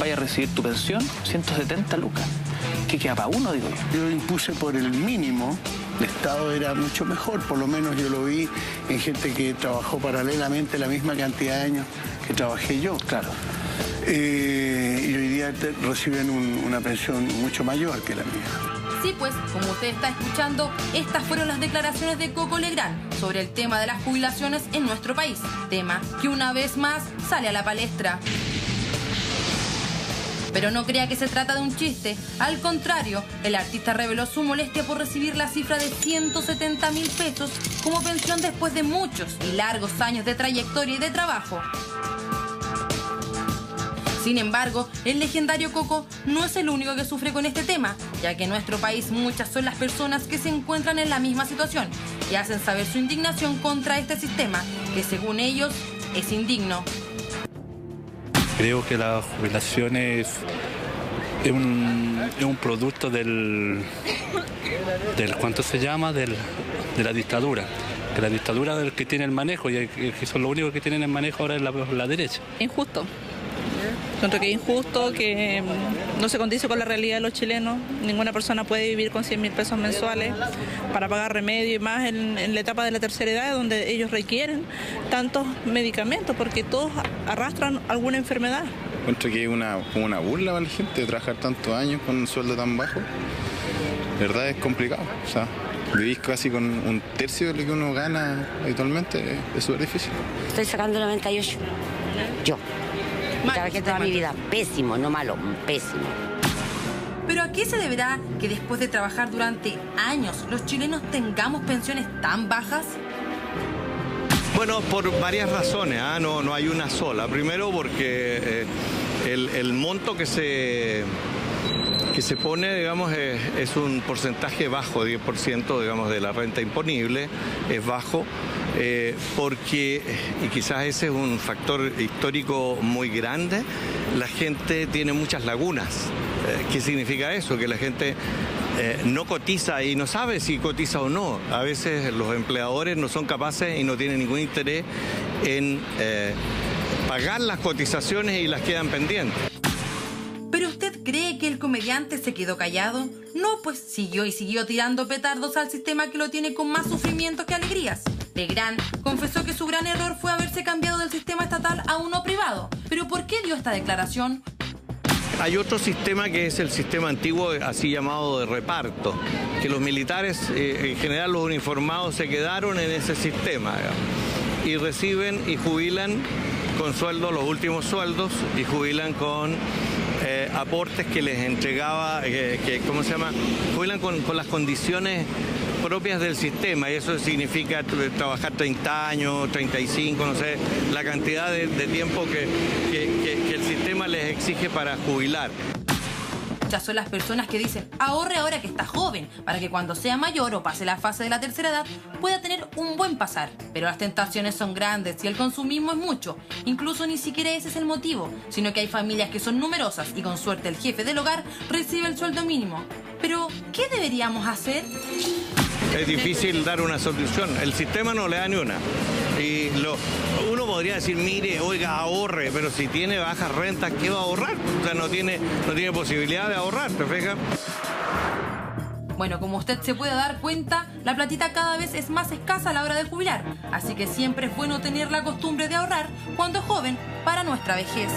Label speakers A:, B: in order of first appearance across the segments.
A: vaya a recibir tu pensión, 170 lucas. ¿Qué queda para uno, digo yo?
B: Yo impuse por el mínimo. El Estado era mucho mejor, por lo menos yo lo vi en gente que trabajó paralelamente la misma cantidad de años que trabajé yo.
A: Claro.
B: Y hoy día reciben una pensión mucho mayor que la mía.
C: Sí, pues, como usted está escuchando, estas fueron las declaraciones de Coco Legrand sobre el tema de las jubilaciones en nuestro país. Tema que una vez más sale a la palestra. Pero no crea que se trata de un chiste. Al contrario, el artista reveló su molestia por recibir la cifra de 170.000 pesos como pensión después de muchos y largos años de trayectoria y de trabajo. Sin embargo, el legendario Coco no es el único que sufre con este tema, ya que en nuestro país muchas son las personas que se encuentran en la misma situación y hacen saber su indignación contra este sistema, que según ellos es indigno.
D: Creo que la jubilación es un producto del ¿cuánto se llama? De la dictadura. Que la dictadura es el que tiene el manejo y que son los únicos que tienen el manejo ahora es la derecha.
E: Injusto. Encuentro que es injusto, que no se condice con la realidad de los chilenos. Ninguna persona puede vivir con 100.000 pesos mensuales para pagar remedio y más en la etapa de la tercera edad, donde ellos requieren tantos medicamentos porque todos arrastran alguna enfermedad.
F: Encuentro que es como una burla para la gente de trabajar tantos años con un sueldo tan bajo. De verdad es complicado. O sea, vivís casi con un tercio de lo que uno gana habitualmente, es súper difícil.
G: Estoy sacando 98. Yo. Trabajé toda mi vida. Pésimo, no malo, pésimo.
C: ¿Pero a qué se deberá que después de trabajar durante años los chilenos tengamos pensiones tan bajas?
H: Bueno, por varias razones, no hay una sola. Primero porque el monto que se pone, digamos, es un porcentaje bajo, 10%, digamos, de la renta imponible, es bajo. Porque, y quizás ese es un factor histórico muy grande, la gente tiene muchas lagunas. ¿Qué significa eso? Que la gente no cotiza y no sabe si cotiza o no. A veces los empleadores no son capaces y no tienen ningún interés en pagar las cotizaciones y las quedan pendientes.
C: ¿Pero usted cree que el comediante se quedó callado? No, pues siguió y siguió tirando petardos al sistema que lo tiene con más sufrimiento que alegrías. Legrand confesó que su gran error fue haberse cambiado del sistema estatal a uno privado. ¿Pero por qué dio esta declaración?
H: Hay otro sistema que es el sistema antiguo, así llamado de reparto, que los militares, en general los uniformados, se quedaron en ese sistema, digamos, y reciben y jubilan con sueldos, los últimos sueldos, y jubilan con aportes que les entregaba, ¿cómo se llama? Jubilan con las condiciones propias del sistema, y eso significa trabajar 30 años, 35, no sé, la cantidad de tiempo que el sistema les exige para jubilar.
C: Muchas son las personas que dicen, ahorre ahora que está joven, para que cuando sea mayor o pase la fase de la tercera edad, pueda tener un buen pasar. Pero las tentaciones son grandes y el consumismo es mucho. Incluso ni siquiera ese es el motivo, sino que hay familias que son numerosas y con suerte el jefe del hogar recibe el sueldo mínimo. Pero, ¿qué deberíamos hacer?
H: Es difícil dar una solución, el sistema no le da ni una. Y uno podría decir, mire, oiga, ahorre, pero si tiene bajas rentas, ¿qué va a ahorrar? O sea, no tiene posibilidad de ahorrar, ¿te fijas?
C: Bueno, como usted se puede dar cuenta, la platita cada vez es más escasa a la hora de jubilar. Así que siempre es bueno tener la costumbre de ahorrar cuando es joven para nuestra vejez.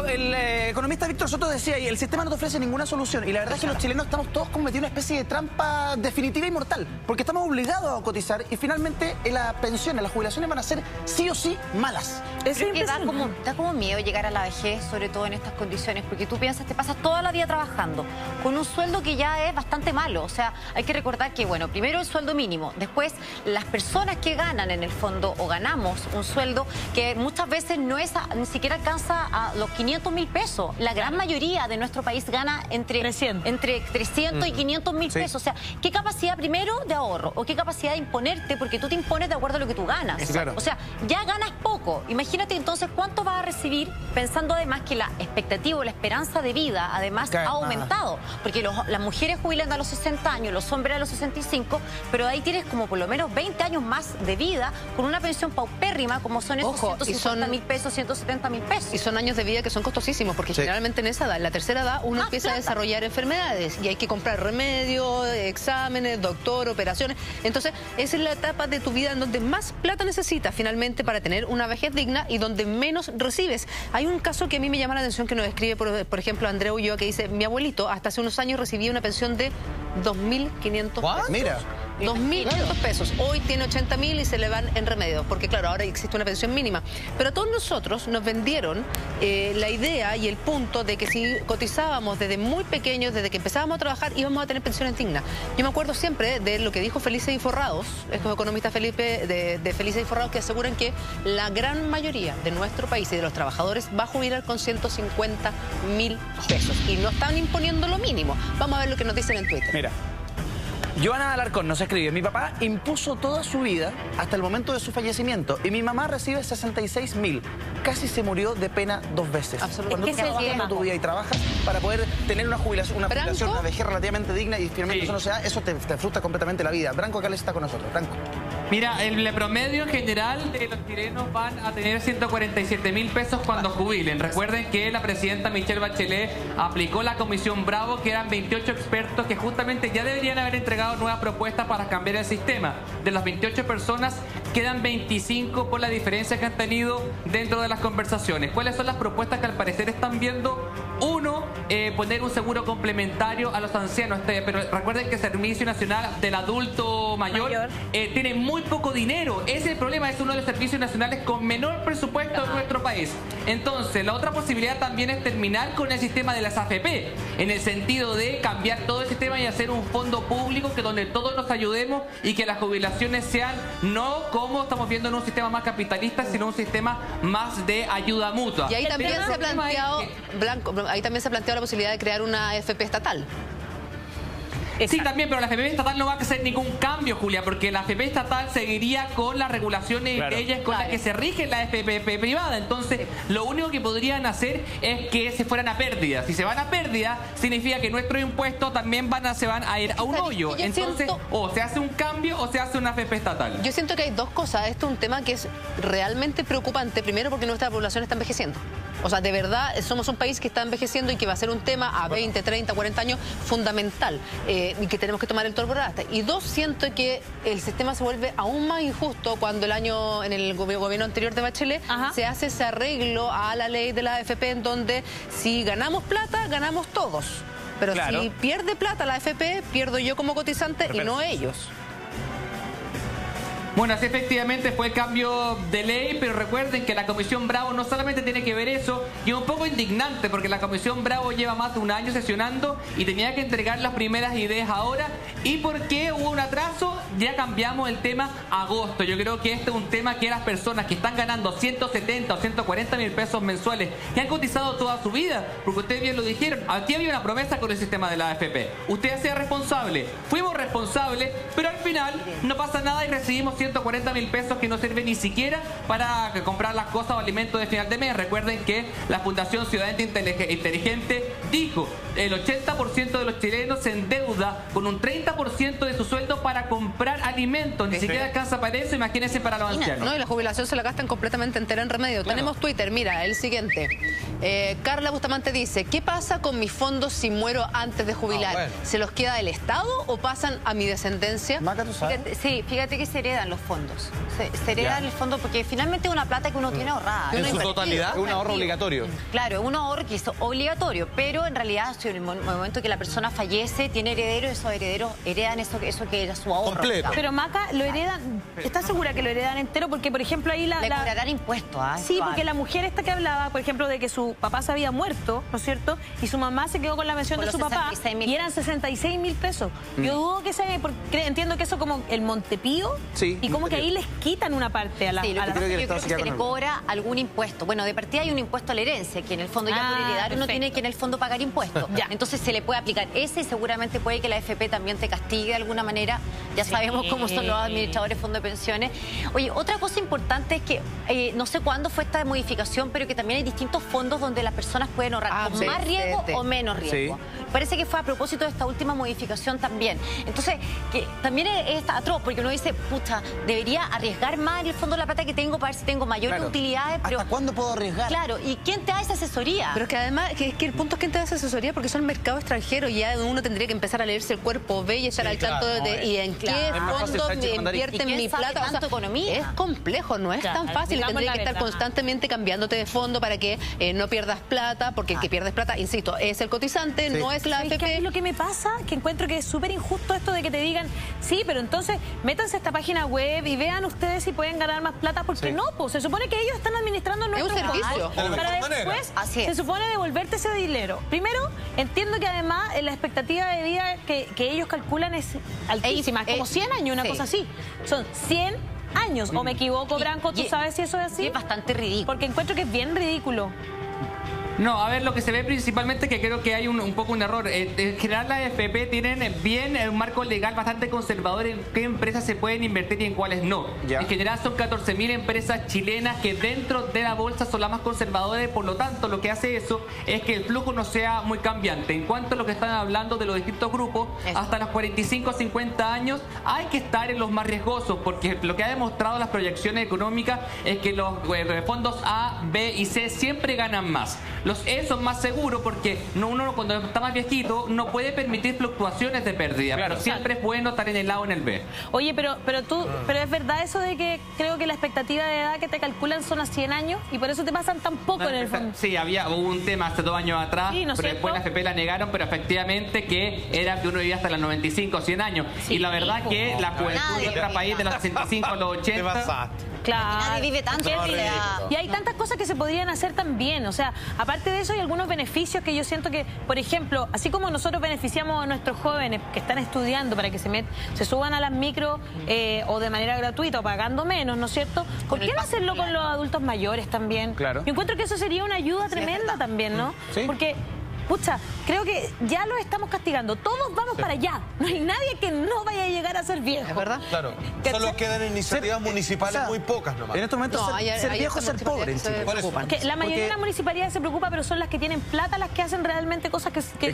I: El economista Víctor Soto decía, y el sistema no te ofrece ninguna solución. Y la verdad es que los chilenos estamos todos cometiendo una especie de trampa definitiva y mortal. Porque estamos obligados a cotizar y finalmente las pensiones, las jubilaciones van a ser sí o sí malas.
J: Es que da como miedo llegar a la vejez, sobre todo en estas condiciones. Porque tú piensas, te pasas toda la vida trabajando con un sueldo que ya es bastante malo. O sea, hay que recordar que, bueno, primero el sueldo mínimo. Después, las personas que ganan en el fondo o ganamos un sueldo que muchas veces no es ni siquiera alcanza a los 500.000 pesos. dinero. La gran mayoría de nuestro país gana entre 300 y 500 mil pesos. O sea, ¿qué capacidad primero de ahorro? ¿O qué capacidad de imponerte? Porque tú te impones de acuerdo a lo que tú ganas.
I: Claro.
J: O sea, ya ganas poco. Imagínate entonces cuánto vas a recibir, pensando además que la expectativa o la esperanza de vida además ha aumentado. Porque las mujeres jubilan a los 60 años, los hombres a los 65, pero ahí tienes como por lo menos 20 años más de vida con una pensión paupérrima como son esos 150 mil pesos, 170 mil pesos.
K: Y son años de vida que son costosísimos, porque generalmente en esa edad, en la tercera edad, uno empieza a desarrollar enfermedades y hay que comprar remedios, exámenes, doctor, operaciones. Entonces, esa es la etapa de tu vida en donde más plata necesitas finalmente para tener una vejez digna y donde menos recibes. Hay un caso que a mí me llama la atención que nos escribe, por ejemplo, Andrea Ulloa, que dice: mi abuelito hasta hace unos años recibía una pensión de 2.500 pesos.
I: Mira.
K: 2.500 pesos. Hoy tiene 80.000 y se le van en remedios, porque claro, ahora existe una pensión mínima. Pero a todos nosotros nos vendieron la idea y el punto de que si cotizábamos desde muy pequeños, desde que empezábamos a trabajar, íbamos a tener pensiones dignas. Yo me acuerdo siempre de lo que dijo Felices y Forrados, estos economistas de Felices y Forrados, que aseguran que la gran mayoría de nuestro país y de los trabajadores va a jubilar con 150.000 pesos. Y no están imponiendo lo mínimo. Vamos a ver lo que nos dicen en Twitter.
I: Mira. Joana Alarcón nos escribe: mi papá impuso toda su vida hasta el momento de su fallecimiento y mi mamá recibe 66.000. Casi se murió de pena 2 veces. Cuando tú trabajas toda tu vida y trabajas para poder tener una jubilación, una vejez relativamente digna y finalmente eso no se da, eso te frustra completamente la vida. Branco Cales está con nosotros. Branco.
L: Mira, el promedio en general de los chilenos van a tener 147.000 pesos cuando jubilen. Recuerden que la presidenta Michelle Bachelet aplicó la Comisión Bravo, que eran 28 expertos que justamente ya deberían haber entregado nuevas propuestas para cambiar el sistema. De las 28 personas, quedan 25 por la diferencia que han tenido dentro de las conversaciones. ¿Cuáles son las propuestas que al parecer están viendo? Uno, poner un seguro complementario a los ancianos. Pero recuerden que el Servicio Nacional del Adulto Mayor tiene muy poco dinero. Ese es el problema, es uno de los servicios nacionales con menor presupuesto en nuestro país. Entonces, la otra posibilidad también es terminar con el sistema de las AFP, en el sentido de cambiar todo el sistema y hacer un fondo público que donde todos nos ayudemos y que las jubilaciones sean no como estamos viendo en un sistema más capitalista, sino un sistema más de ayuda mutua.
K: Y ahí también se ha planteado, Blanco, ahí también se ha planteado la posibilidad de crear una AFP estatal.
L: Sí, también, pero la AFP estatal no va a hacer ningún cambio, Julia, porque la AFP estatal seguiría con las regulaciones de ellas con las que se rige la AFP privada. Entonces, lo único que podrían hacer es que se fueran a pérdida. Si se van a pérdida, significa que nuestros impuestos también se van a ir a un hoyo. Entonces, o se hace un cambio o se hace una AFP estatal.
K: Yo siento que hay dos cosas. Esto es un tema que es realmente preocupante. Primero, porque nuestra población está envejeciendo. O sea, de verdad, somos un país que está envejeciendo y que va a ser un tema a 20, 30, 40 años fundamental y que tenemos que tomar el toro por la asta. Y dos, siento que el sistema se vuelve aún más injusto cuando en el gobierno anterior de Bachelet se hace ese arreglo a la ley de la AFP en donde si ganamos plata, ganamos todos. Pero si pierde plata la AFP, pierdo yo como cotizante y no ellos.
L: Bueno, así efectivamente fue el cambio de ley, pero recuerden que la Comisión Bravo no solamente tiene que ver eso, y es un poco indignante porque la Comisión Bravo lleva más de un año sesionando y tenía que entregar las primeras ideas ahora, y porque hubo un atraso, ya cambiamos el tema a agosto. Yo creo que este es un tema que las personas que están ganando 170 o 140 mil pesos mensuales, que han cotizado toda su vida, porque ustedes bien lo dijeron, aquí había una promesa con el sistema de la AFP. Usted sea responsable, fuimos responsables, pero al final no pasa nada y recibimos 140 mil pesos que no sirven ni siquiera para comprar las cosas o alimentos de final de mes. Recuerden que la Fundación Ciudadana Inteligente dijo el 80% de los chilenos se endeuda con un 30% de su sueldo para comprar alimentos. Ni siquiera alcanza para eso, imagínense para los ancianos.
K: No, y la jubilación se la gastan completamente entera en remedio. Tenemos Twitter, mira, el siguiente. Carla Bustamante dice: ¿qué pasa con mis fondos si muero antes de jubilar? ¿Se los queda el Estado o pasan a mi descendencia?
J: Fíjate que se heredan los fondos. Se hereda el fondo porque finalmente es una plata que uno tiene ahorrada.
I: ¿En su totalidad? Es un ahorro obligatorio.
J: Claro, es un ahorro que es obligatorio, pero en realidad si en el momento que la persona fallece, tiene herederos, esos herederos heredan eso que era su ahorro.
M: Completo.
N: Pero Maca, ¿lo heredan? ¿Estás segura que lo heredan entero? Porque, por ejemplo, ahí
J: Le cobrarán impuestos, ¿ah?
N: Sí, porque la mujer esta que hablaba, por ejemplo, de que su papá se había muerto, ¿no es cierto? Y su mamá se quedó con la pensión de su papá y eran 66.000 pesos. Yo dudo que porque entiendo que eso como el Montepío y como que ahí les quitan una parte a la...
J: Sí, yo creo que se le cobra algún impuesto. Bueno, de partida hay un impuesto a la herencia, que en el fondo ya por heredar uno tiene que en el fondo pagar impuestos. Entonces se le puede aplicar ese y seguramente puede que la AFP también te castigue de alguna manera. Ya sabemos cómo son los administradores de fondos de pensiones. Oye, otra cosa importante es que no sé cuándo fue esta modificación, pero que también hay distintos fondos donde las personas pueden ahorrar con más riesgo o menos riesgo. Parece que fue a propósito de esta última modificación también. Entonces, que también es atroz, porque uno dice, pucha, debería arriesgar más en el fondo la plata que tengo para ver si tengo mayores utilidades. Pero,
I: ¿hasta cuándo puedo arriesgar?
J: Claro, ¿y quién te da esa asesoría?
K: Pero es que además, que el punto es quién te da esa asesoría, porque son mercados extranjeros y ya uno tendría que empezar a leerse el cuerpo B y estar al tanto de y en qué fondo invierten mi plata. O sea,
J: economía.
K: Es complejo, no es tan fácil. Tendría que estar constantemente cambiándote de fondo para que no pierdas plata, porque el que pierdes plata, insisto, es el cotizante, no es la AFP.
N: ¿Qué es lo que me pasa? Que encuentro que es súper injusto esto de que te digan, sí, pero entonces métanse a esta página web y vean ustedes si pueden ganar más plata, porque no, pues se supone que ellos están administrando nuestros
K: servicio.
N: Para después se supone devolverte ese dinero. Primero, entiendo que además la expectativa de vida que ellos calculan es altísima, es como 100 años, una cosa así. Son 100 años, o me equivoco, Branco, ¿tú sabes si eso es así?
J: Es bastante ridículo.
N: Porque encuentro que es bien ridículo.
L: No, a ver, lo que se ve principalmente que creo que hay un poco un error. En general, las AFP tienen bien un marco legal bastante conservador en qué empresas se pueden invertir y en cuáles no. En general son 14.000 empresas chilenas que dentro de la bolsa son las más conservadoras, por lo tanto lo que hace eso es que el flujo no sea muy cambiante. En cuanto a lo que están hablando de los distintos grupos, hasta los 45 o 50 años hay que estar en los más riesgosos, porque lo que ha demostrado las proyecciones económicas es que los fondos A, B y C siempre ganan más. Los E son más seguros porque uno cuando está más viejito no puede permitir fluctuaciones de pérdida, pero siempre es bueno estar en el A o en el B.
N: Oye, pero es verdad eso de que creo que la expectativa de edad que te calculan son a 100 años y por eso te pasan tan poco en el fondo.
L: Sí, hubo un tema hace 2 años atrás, pero después la AFP la negaron, pero efectivamente que era que uno vivía hasta los 95 o 100 años. Y la verdad que la juventud de otro país de los 65 a los 80...
N: Claro.
J: Nadie vive tanto.
N: Y hay tantas cosas que se podrían hacer también. O sea, aparte de eso hay algunos beneficios que yo siento que, por ejemplo, así como nosotros beneficiamos a nuestros jóvenes que están estudiando para que se suban a las micro o de manera gratuita o pagando menos, ¿no es cierto? ¿Por qué no hacerlo con los adultos mayores también?
I: Claro.
N: Yo encuentro que eso sería una ayuda tremenda también, ¿no?
I: Sí.
N: Porque... pucha, creo que ya los estamos castigando. Todos vamos para allá. No hay nadie que no vaya a llegar a ser viejo.
K: ¿Es verdad?
M: Claro. Solo quedan iniciativas municipales muy pocas nomás.
I: En estos momentos ser viejo es ser pobre en Chile.
N: Que la mayoría de las municipalidades se preocupa, pero son las que tienen plata las que hacen realmente cosas que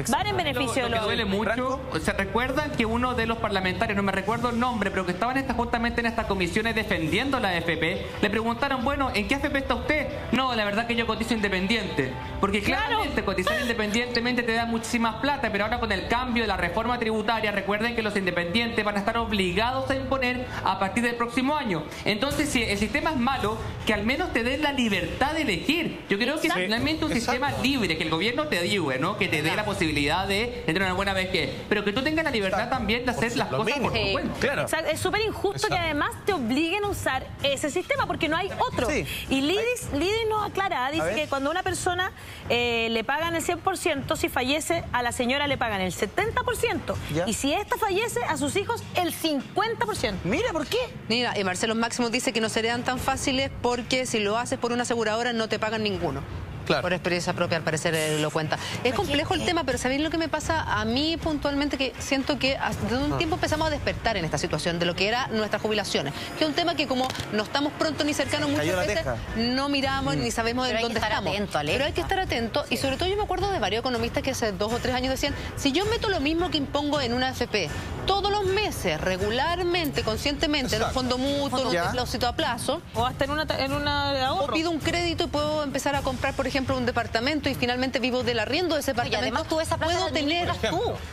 N: van en beneficio de
L: los... Lo que duele mucho, ¿se recuerdan que uno de los parlamentarios, no me recuerdo el nombre, pero que estaban justamente en estas comisiones defendiendo la AFP, le preguntaron, bueno, ¿en qué AFP está usted? No, la verdad que yo cotizo independiente. Porque claramente cotizar independientemente te da muchísimas plata, pero ahora con el cambio de la reforma tributaria, recuerden que los independientes van a estar obligados a imponer a partir del próximo año. Entonces, si el sistema es malo, que al menos te dé la libertad de elegir. Yo creo que es finalmente un sistema libre, que el gobierno te ayude, ¿no? Que te dé la posibilidad de tener una buena vejez, pero que tú tengas la libertad también de hacer las cosas por tu cuenta.
N: Claro. Es súper injusto que además te obliguen a usar ese sistema, porque no hay otro. Y Lidis nos aclara, dice que cuando una persona le pagan el 100%, si fallece, a la señora le pagan el 70%. Y si esta fallece, a sus hijos el 50%.
I: Mira, ¿por qué?
K: Mira, y Marcelo Máximo dice que no serían tan fáciles porque si lo haces por una aseguradora no te pagan ninguno. Claro. Por experiencia propia, al parecer lo cuenta. Es complejo el tema, pero ¿sabéis lo que me pasa a mí puntualmente? Que siento que desde un tiempo empezamos a despertar en esta situación de lo que eran nuestras jubilaciones. Que es un tema que como no estamos pronto ni cercanos muchas veces, no miramos ni sabemos en dónde estamos. Pero hay que estar atento. Y sobre todo yo me acuerdo de varios economistas que hace 2 o 3 años decían, si yo meto lo mismo que impongo en una AFP todos los meses, regularmente, conscientemente, en un fondo mutuo, en un depósito a plazo.
N: O hasta en una ahorro.
K: O pido un crédito y puedo empezar a comprar, por ejemplo, un departamento y finalmente vivo del arriendo de ese departamento.
J: Y además tú esa plata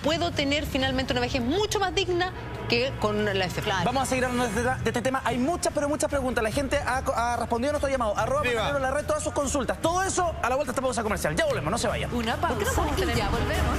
K: puedo tener finalmente una vejez mucho más digna que con la FP.
I: Claro. Vamos a seguir hablando de este tema. Hay muchas, pero muchas preguntas. La gente ha respondido a nuestro llamado. @Mananero la red, todas sus consultas. Todo eso a la vuelta de esta pausa comercial. Ya volvemos, no se vayan.
K: Una pausa y ya volvemos.